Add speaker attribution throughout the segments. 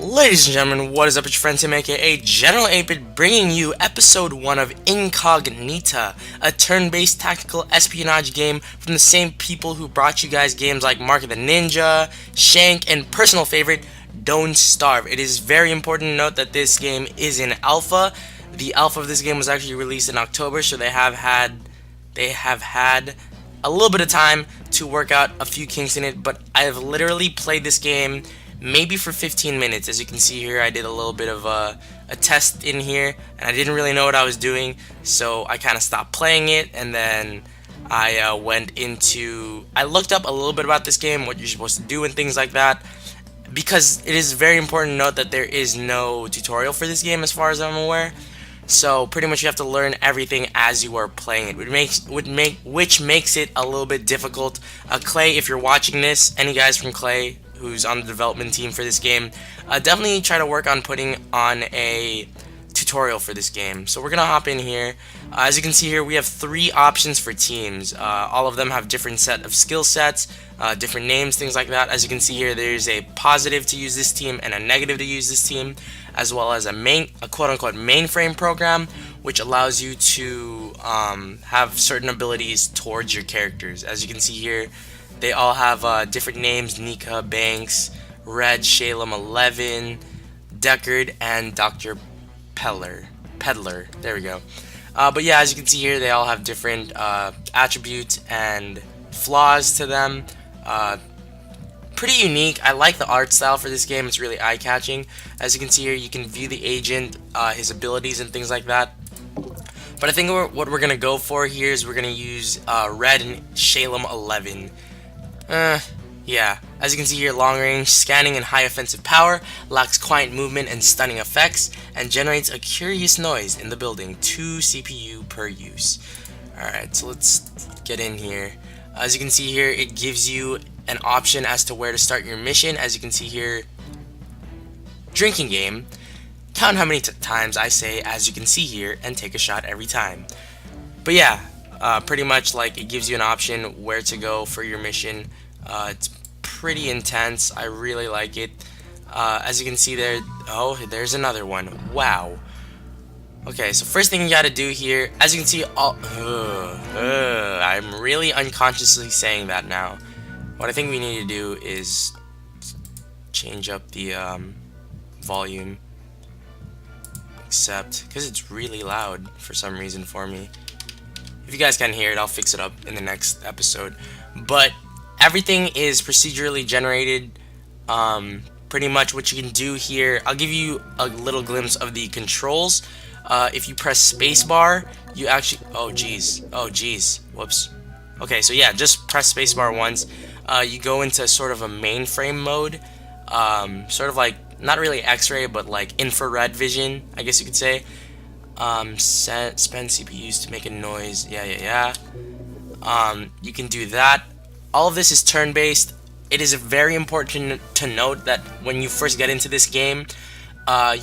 Speaker 1: Ladies and gentlemen, what is up? It's your friend Tim, aka General 8-Bit, bringing you episode 1 of Incognita, a turn-based tactical espionage game from the same people who brought you guys games like Mark of the Ninja, Shank, and personal favorite, Don't Starve. It is very important to note that this game is in alpha. The alpha of this game was actually released in October, so they have had a little bit of time to work out a few kinks in it, but I have literally played this game maybe for 15 minutes. As you can see here, I did a little bit of a test in here, and I didn't really know what I was doing, so I kind of stopped playing it, and then I I looked up a little bit about this game, what you're supposed to do and things like that, because it is very important to note that there is no tutorial for this game as far as I'm aware. So pretty much you have to learn everything as you are playing it, which makes it a little bit difficult. Klei, if you're watching this, any guys from Klei who's on the development team for this game, definitely try to work on putting on a tutorial for this game. So we're gonna hop in here. As you can see here, we have 3 options for teams. All of them have different set of skill sets, different names, things like that. As you can see here, there's a positive to use this team and a negative to use this team, as well as a quote-unquote mainframe program, which allows you to have certain abilities towards your characters. As you can see here, they all have different names: Nika, Banks, Red, Shalem 11, Deckard, and Dr. Peddler. There we go. But yeah, as you can see here, they all have different attributes and flaws to them. Pretty unique. I like the art style for this game. It's really eye-catching. As you can see here, you can view the agent, his abilities and things like that. But I think what we're gonna go for here is we're gonna use Red and Shalem 11. Yeah. As you can see here, long range, scanning, and high offensive power, lacks quiet movement and stunning effects, and generates a curious noise in the building. 2 CPU per use. Alright, so let's get in here. As you can see here, it gives you an option as to where to start your mission. As you can see here, drinking game. Count how many times I say "as you can see here" and take a shot every time. But yeah, pretty much like it gives you an option where to go for your mission. It's pretty intense. I really like it. As you can see there, oh, there's another one. Wow. Okay, so first thing you gotta do here, as you can see, I'm really unconsciously saying that now. What I think we need to do is change up the volume, except because it's really loud for some reason for me. If you guys can't hear it, I'll fix it up in the next episode. But everything is procedurally generated. Pretty much what you can do here, I'll give you a little glimpse of the controls. If you press spacebar, you actually, oh geez, whoops. Okay, so yeah, just press spacebar once. You go into sort of a mainframe mode, sort of like, not really X-ray, but like infrared vision, I guess you could say. Spend CPUs to make a noise, yeah. You can do that. All of this is turn-based. It is very important to note that when you first get into this game,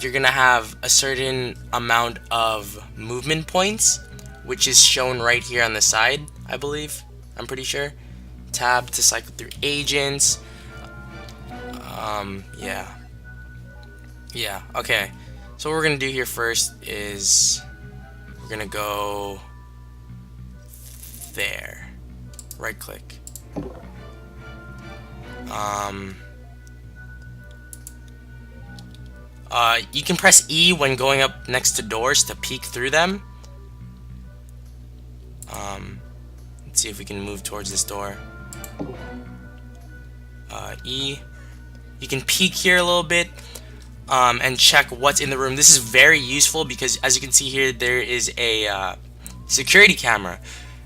Speaker 1: you're gonna have a certain amount of movement points, which is shown right here on the side, I believe. I'm pretty sure. Tab to cycle through agents. Yeah, okay. So what we're gonna do here first is we're gonna go there. Right click. You can press E when going up next to doors to peek through them. Let's see if we can move towards this door. E. You can peek here a little bit and check what's in the room. This is very useful because, as you can see here, there is a security camera.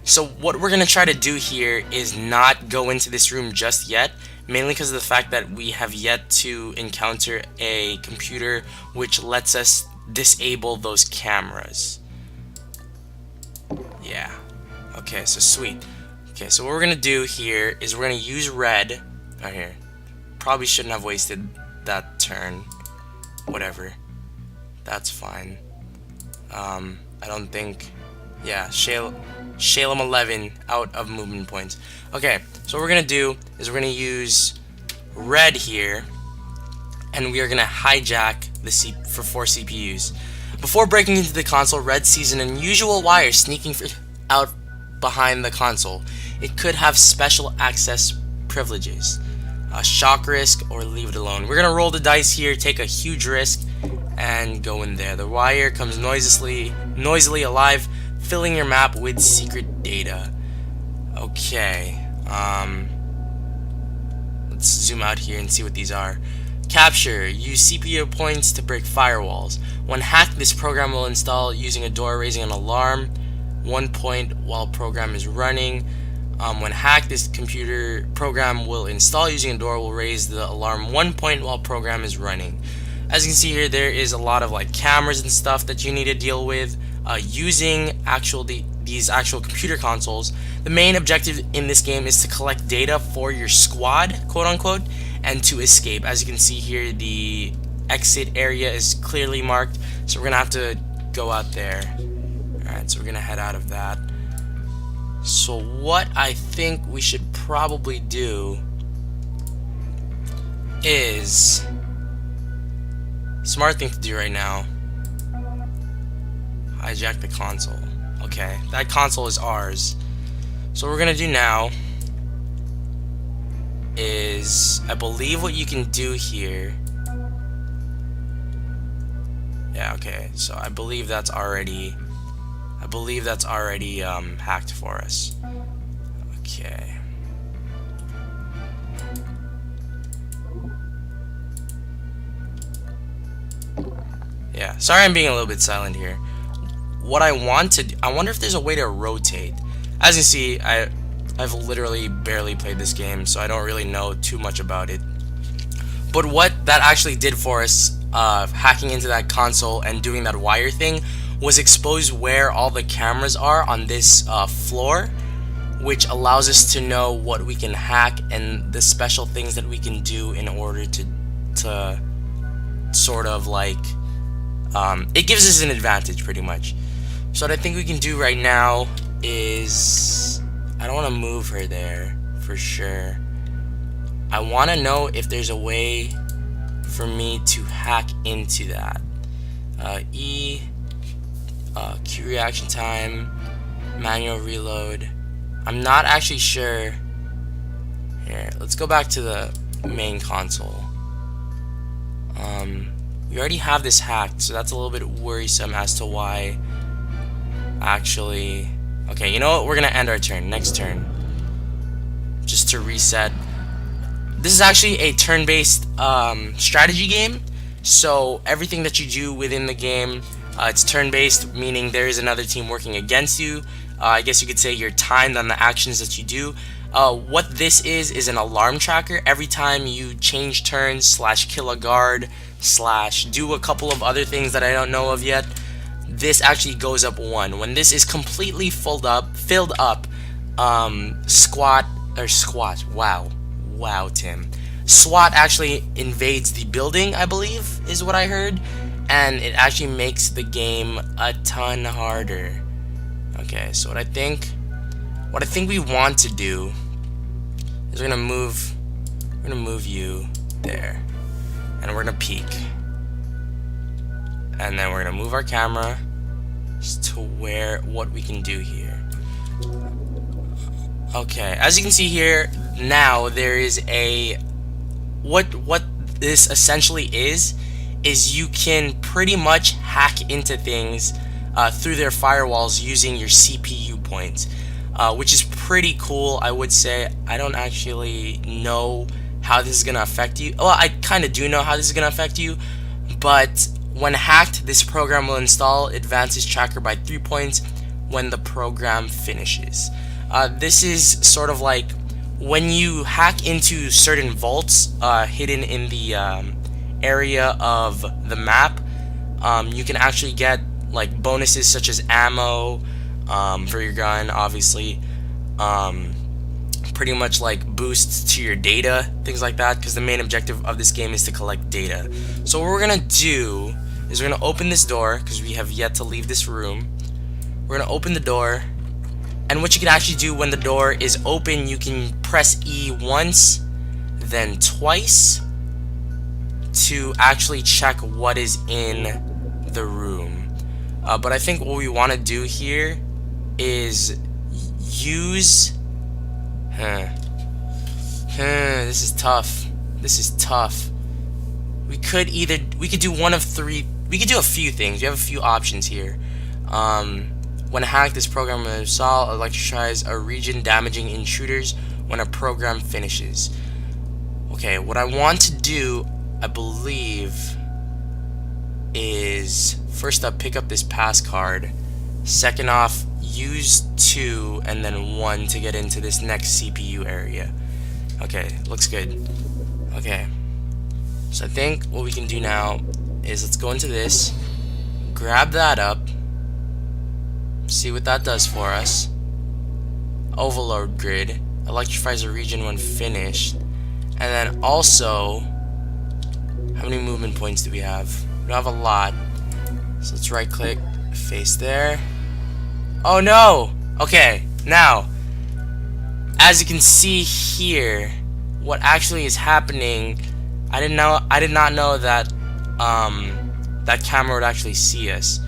Speaker 1: So what we're gonna try to do here is not go into this room just yet, mainly because of the fact that we have yet to encounter a computer which lets us disable those cameras. Yeah. Okay, so sweet. Okay, so what we're gonna do here is we're gonna use Red right here. Probably shouldn't have wasted that turn. Whatever. That's fine. I don't think. Yeah, Shalem 11 out of movement points. Okay, so what we're gonna do is we're gonna use Red here, and we are going to hijack for 4 CPUs. Before breaking into the console, Red sees an unusual wire sneaking out behind the console. It could have special access privileges. Shock risk or leave it alone. We're going to roll the dice here, take a huge risk, and go in there. The wire comes noisily alive, filling your map with secret data. Okay, let's zoom out here and see what these are. Capture. Use CPU points to break firewalls. When hacked, this program will install using a door raising an alarm 1 point while program is running. When hacked, this computer program will install using a door will raise the alarm 1 point while program is running. As you can see here, there is a lot of like cameras and stuff that you need to deal with using these actual computer consoles. The main objective in this game is to collect data for your squad, quote unquote, and to escape. As you can see here, the exit area is clearly marked, so we're gonna have to go out there. Alright, so we're gonna head out of that. So what I think we should probably do is smart thing to do right now. Hijack the console. Okay, that console is ours. So what we're gonna do now is, I believe what you can do here. Yeah, okay. So I believe that's already hacked for us. Okay. Yeah, sorry I'm being a little bit silent here. What I want to do, I wonder if there's a way to rotate. As you see, I've literally barely played this game, so I don't really know too much about it. But what that actually did for us, hacking into that console and doing that wire thing, was expose where all the cameras are on this floor, which allows us to know what we can hack and the special things that we can do in order to sort of like, it gives us an advantage pretty much. So what I think we can do right now is, I don't want to move her there for sure. I want to know if there's a way for me to hack into that. Q reaction time, manual reload. I'm not actually sure. Here, let's go back to the main console. We already have this hacked, so that's a little bit worrisome as to why. Actually, okay, you know what? We're gonna end our turn. Next turn, just to reset. This is actually a turn-based strategy game, so everything that you do within the game, it's turn-based, meaning there is another team working against you. I guess you could say you're timed on the actions that you do. What this is an alarm tracker. Every time you change turns, / kill a guard, / do a couple of other things that I don't know of yet, this actually goes up 1. When this is completely filled up, SWAT, wow, Tim. SWAT actually invades the building, I believe, is what I heard, and it actually makes the game a ton harder. Okay, so what I think we want to do is we're gonna move you there, and we're gonna peek, and then we're gonna move our camera just to what we can do here. Okay, as you can see here, now there is a what this essentially is you can pretty much hack into things through their firewalls using your CPU points, which is pretty cool, I would say. I don't actually know how this is gonna affect you. Well, I kind of do know how this is gonna affect you, but when hacked, this program will install advances tracker by 3 points when the program finishes. This is sort of like when you hack into certain vaults hidden in the area of the map, you can actually get like bonuses such as ammo for your gun, obviously, pretty much like boosts to your data, things like that, because the main objective of this game is to collect data. So what we're gonna do is we're gonna open this door, because we have yet to leave this room. We're gonna open the door, and what you can actually do when the door is open, you can press E once, then twice, to actually check what is in the room. But I think what we want to do here is use this is tough. This is tough. We could do one of three. We could do a few things. We have a few options here. When hacked, this program will install electrifies a region, damaging intruders when a program finishes. Okay, what I want to do, I believe, is first up, pick up this pass card. Second off, use 2 and then 1 to get into this next CPU area. Okay, looks good. Okay, so I think what we can do now is let's go into this, grab that up, see what that does for us. Overload grid electrifies a region when finished, and then also, how many movement points do we have? We don't have a lot, so let's right click, face there. Oh no! Okay, now, as you can see here, what actually is happening, I did not know that that camera would actually see us.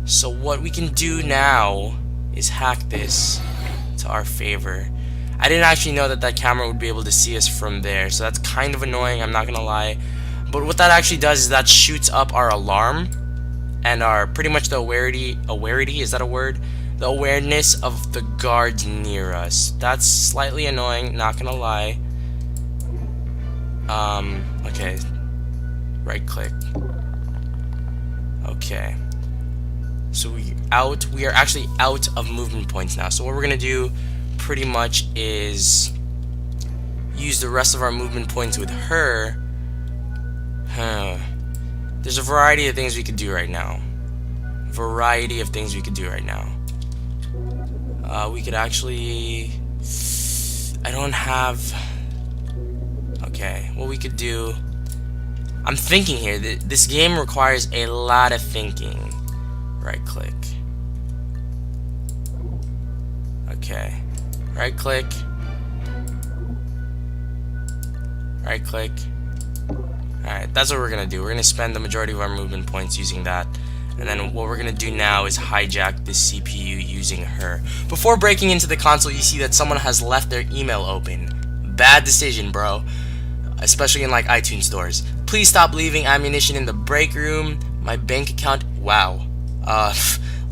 Speaker 1: So what we can do now is hack this to our favor. I didn't actually know that that camera would be able to see us from there, so that's kind of annoying, I'm not gonna lie. But what that actually does is that shoots up our alarm and our pretty much the awareness, is that a word? The awareness of the guards near us. That's slightly annoying, not gonna lie. Okay. Right click. Okay. So we are actually out of movement points now. So what we're gonna do pretty much is use the rest of our movement points with her. There's a variety of things we could do right now. We could actually, I don't have, okay, what we could do, I'm thinking here, this game requires a lot of thinking. Right click. Okay. Right click. Right click. Alright, that's what we're gonna do. We're gonna spend the majority of our movement points using that. And then what we're gonna do now is hijack this CPU using her. Before breaking into the console, you see that someone has left their email open. Bad decision, bro. Especially in like iTunes stores. Please stop leaving ammunition in the break room. My bank account, wow.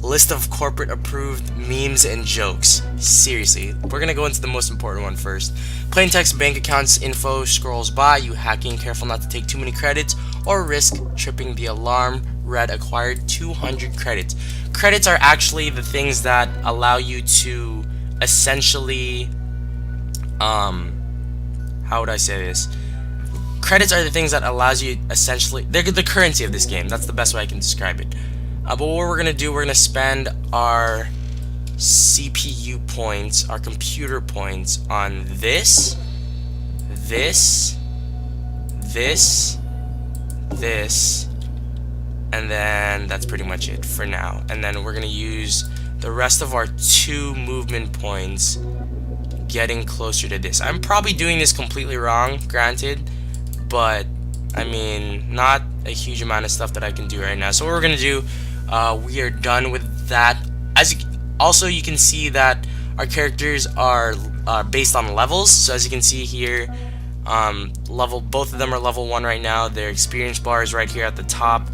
Speaker 1: List of corporate approved memes and jokes. Seriously, we're gonna go into the most important one first. Plain text bank accounts info scrolls by, you hacking, careful not to take too many credits or risk tripping the alarm. Red acquired 200 credits. Credits are actually the things that allow you to essentially, how would I say this? Credits are the things that allows you essentially, they're the currency of this game. That's the best way I can describe it. But what we're gonna do, we're gonna spend our CPU points, our computer points on this, and then that's pretty much it for now. And then we're gonna use the rest of our 2 movement points getting closer to this. I'm probably doing this completely wrong, granted, but I mean, not a huge amount of stuff that I can do right now. So what we're gonna do, we are done with that. As you can see that our characters are based on levels. So as you can see here, both of them are level 1 right now. Their experience bar is right here at the top.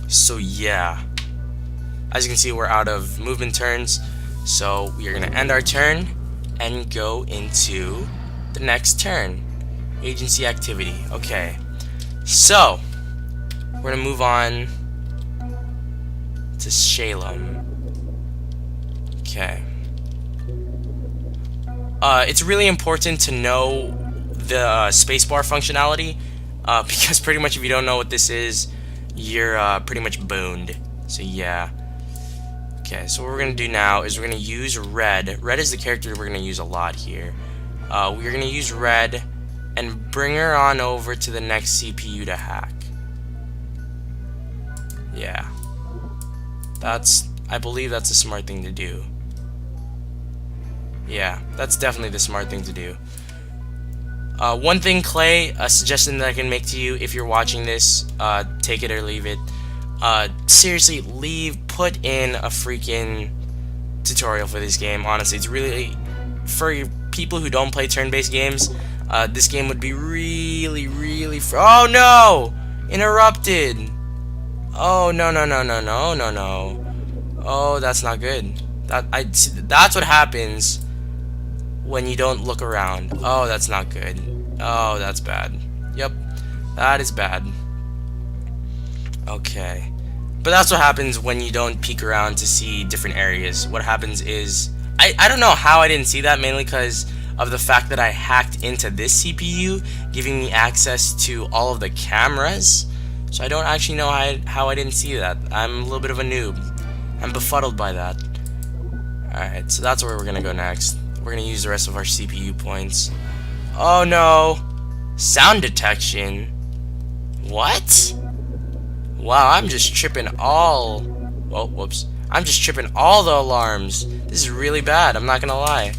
Speaker 1: So yeah, as you can see, we're out of movement turns. So we are gonna end our turn and go into the next turn. Agency activity. Okay, so we're gonna move on to Shalem. Okay. It's really important to know the spacebar functionality, because pretty much if you don't know what this is, you're pretty much boned. So yeah. Okay, so what we're gonna do now is we're gonna use Red. Red is the character we're gonna use a lot here. We're gonna use Red and bring her on over to the next CPU to hack. Yeah. I believe that's a smart thing to do. Yeah, that's definitely the smart thing to do. One thing, Clay, a suggestion that I can make to you if you're watching this, take it or leave it. Seriously, put in a freaking tutorial for this game. Honestly, it's really, for people who don't play turn-based games, this game would be really oh no! Interrupted! Oh no no no no no no no. Oh, that's not good. That's what happens when you don't look around. Oh, that's not good. Oh, that's bad. Yep, that is bad. Okay. But that's what happens when you don't peek around to see different areas. What happens is, I don't know how I didn't see that, mainly because of the fact that I hacked into this CPU, giving me access to all of the cameras. So I don't actually know how I didn't see that. I'm a little bit of a noob. I'm befuddled by that. Alright, so that's where we're gonna go next. We're gonna use the rest of our CPU points. Oh no! Sound detection? What? Wow, I'm just tripping all... Oh, whoops. I'm just tripping all the alarms. This is really bad, I'm not gonna lie.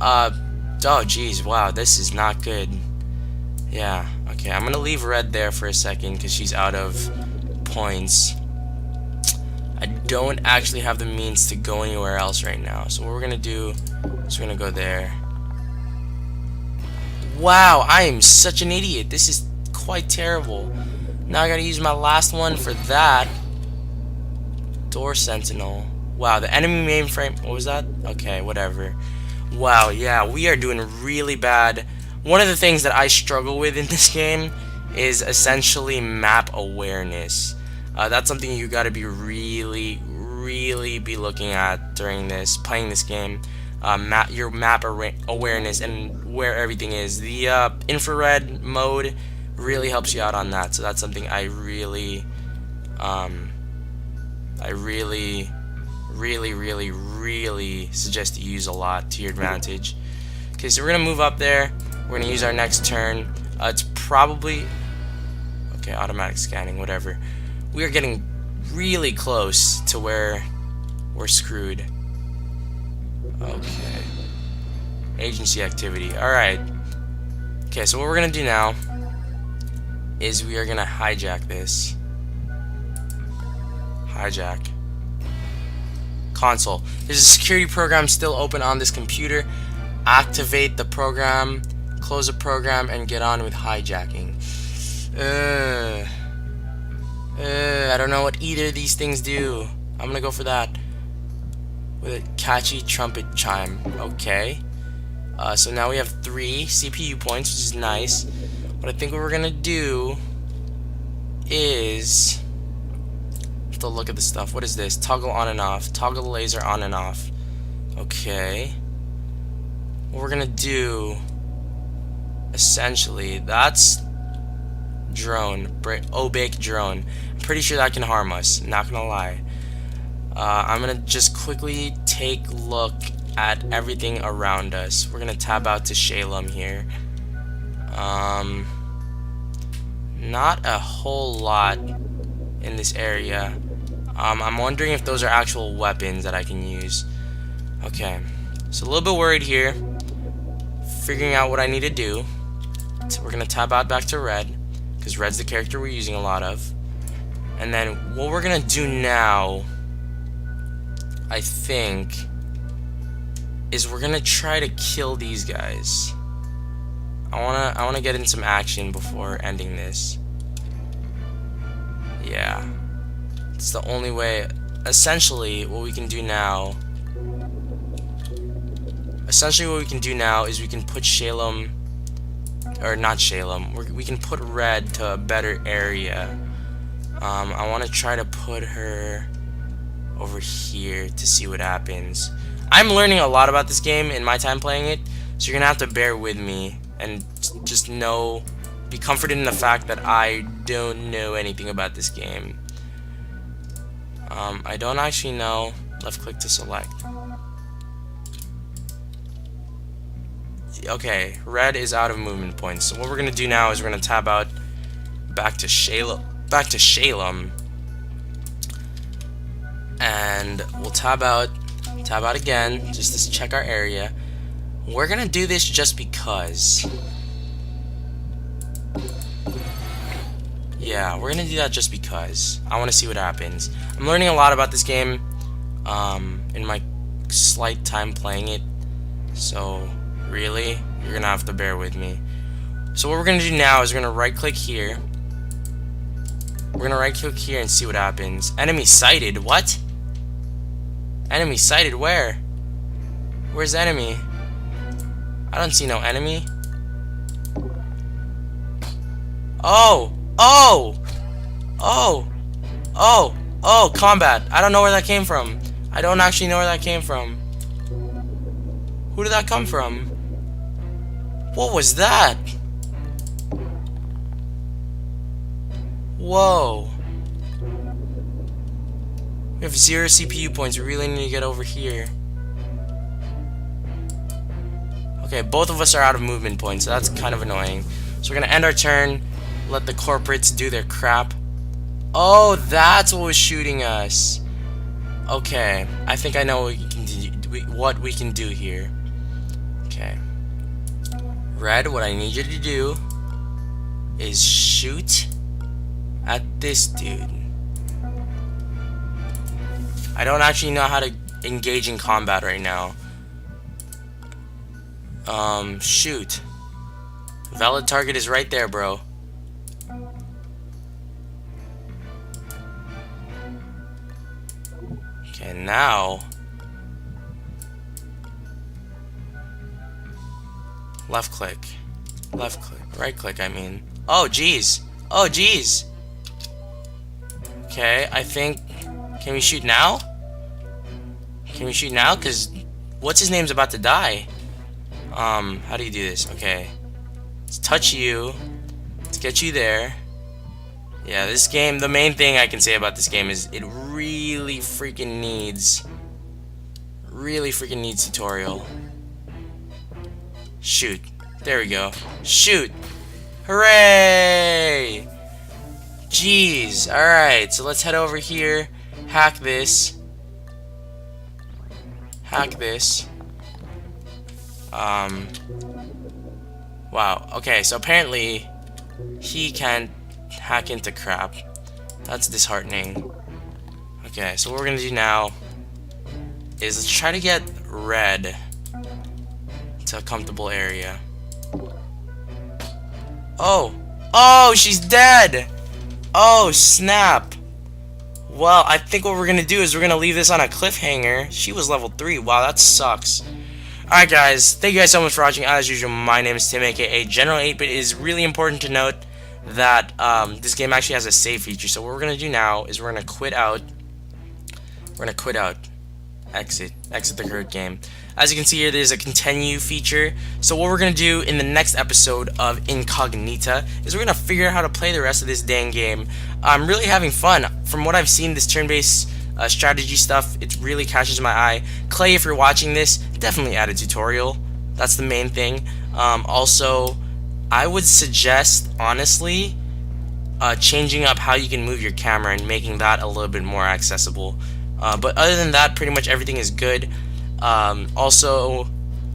Speaker 1: Oh jeez, wow, this is not good. Yeah, okay, I'm gonna leave Red there for a second because she's out of points. I don't actually have the means to go anywhere else right now. So what we're gonna do is we're gonna go there. Wow, I am such an idiot. This is quite terrible. Now I gotta use my last one for that. Door Sentinel. Wow, the enemy mainframe. What was that? Okay, whatever. Wow, yeah, we are doing really bad. One of the things that I struggle with in this game is essentially map awareness. That's something you gotta be really be looking at during playing this game. Your map awareness and where everything is. The infrared mode really helps you out on that, so that's something I really suggest you use a lot to your advantage. Okay, so we're gonna move up there. We're gonna use our next turn. It's probably okay. Automatic scanning, whatever. We are getting really close to where we're screwed. Okay. Agency activity. Alright. Okay, so what we're gonna do now is we are gonna hijack this. Hijack. Console. There's a security program still open on this computer. Activate the program, close the program, and get on with hijacking. I don't know what either of these things do. I'm gonna go for that. With a catchy trumpet chime. Okay. So now we have 3 CPU points, which is nice. What I think what we're gonna do is have to look at the stuff. What is this? Toggle on and off. Toggle the laser on and off. Okay. What we're gonna do, essentially, that's drone, Obake drone. I'm pretty sure that can harm us, not gonna lie. I'm gonna just quickly take a look at everything around us. We're gonna tab out to Shalem here. Not a whole lot in this area. I'm wondering if those are actual weapons that I can use. Okay, so a little bit worried here, figuring out what I need to do. So we're gonna tab out back to Red, because Red's the character we're using a lot of. And then what we're gonna do now, I think, is we're gonna try to kill these guys. I wanna get in some action before ending this. Yeah, it's the only way. Essentially, what we can do now. Is we can put Shalem, or not Shalem. We can put Red to a better area. I want to try to put her over here to see what happens. I'm learning a lot about this game in my time playing it, so you're gonna have to bear with me and just be comforted in the fact that I don't know anything about this game. I don't actually know. Left click to select. Okay, Red is out of movement points. So what we're gonna do now is we're gonna tab out back to Shalem, and we'll tab out again just to check our area. We're gonna do this just because Yeah, we're gonna do that just because I want to see what happens. I'm learning a lot about this game in my slight time playing it, so really, you're gonna have to bear with me. So what we're gonna do now is we're gonna right click here. We're gonna right click here and see what happens. Enemy sighted. What? Enemy sighted where? Where's enemy? I don't see no enemy. Oh! Oh! Oh! Oh! Oh! Combat. I don't know where that came from. I don't actually know where that came from. Who did that come from? What was that? Whoa. We have 0 CPU points. We really need to get over here. Okay, both of us are out of movement points, so that's kind of annoying. So we're gonna end our turn, let the corporates do their crap. Oh, that's what was shooting us. Okay, I think I know what we can do here. Okay. Red, what I need you to do is shoot at this dude. I don't actually know how to engage in combat right now. Shoot. Valid target is right there, bro. Okay, now left click, right click, I mean. Oh jeez, oh jeez. Okay, I think, can we shoot now? Can we shoot now? Cause what's his name's about to die. How do you do this? Okay, let's touch you. Let's get you there. Yeah, this game, the main thing I can say about this game is it really freaking needs tutorial. Shoot. There we go. Shoot. Hooray! Jeez. Alright, so let's head over here. Hack this. Hack this. Wow. Okay, so apparently he can't hack into crap. That's disheartening. Okay, so what we're gonna do now is let's try to get red to a comfortable area. Oh! Oh, she's dead! Oh, snap! Well, I think what we're gonna do is we're gonna leave this on a cliffhanger. She was level 3. Wow, that sucks. Alright guys, thank you guys so much for watching. As usual, my name is Tim, aka General 8-Bit. It is really important to note that this game actually has a save feature. So what we're gonna do now is we're gonna quit out. Exit the current game. As you can see here, there's a continue feature. So what we're gonna do in the next episode of Incognita is we're gonna figure out how to play the rest of this dang game. I'm really having fun. From what I've seen, this turn-based strategy stuff, it really catches my eye. Klei, if you're watching this, definitely add a tutorial. That's the main thing. Also, I would suggest, honestly, changing up how you can move your camera and making that a little bit more accessible. But other than that, pretty much everything is good. Also,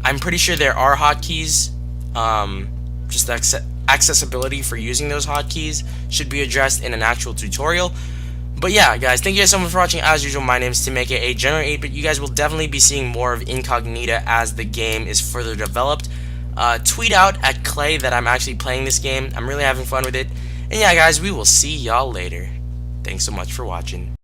Speaker 1: I'm pretty sure there are hotkeys. Just accessibility for using those hotkeys should be addressed in an actual tutorial. But yeah, guys, thank you guys so much for watching. As usual, my name is Tim, aka General 8-Bit. You guys will definitely be seeing more of Incognita as the game is further developed. Tweet out at Klei that I'm actually playing this game. I'm really having fun with it. And yeah, guys, we will see y'all later. Thanks so much for watching.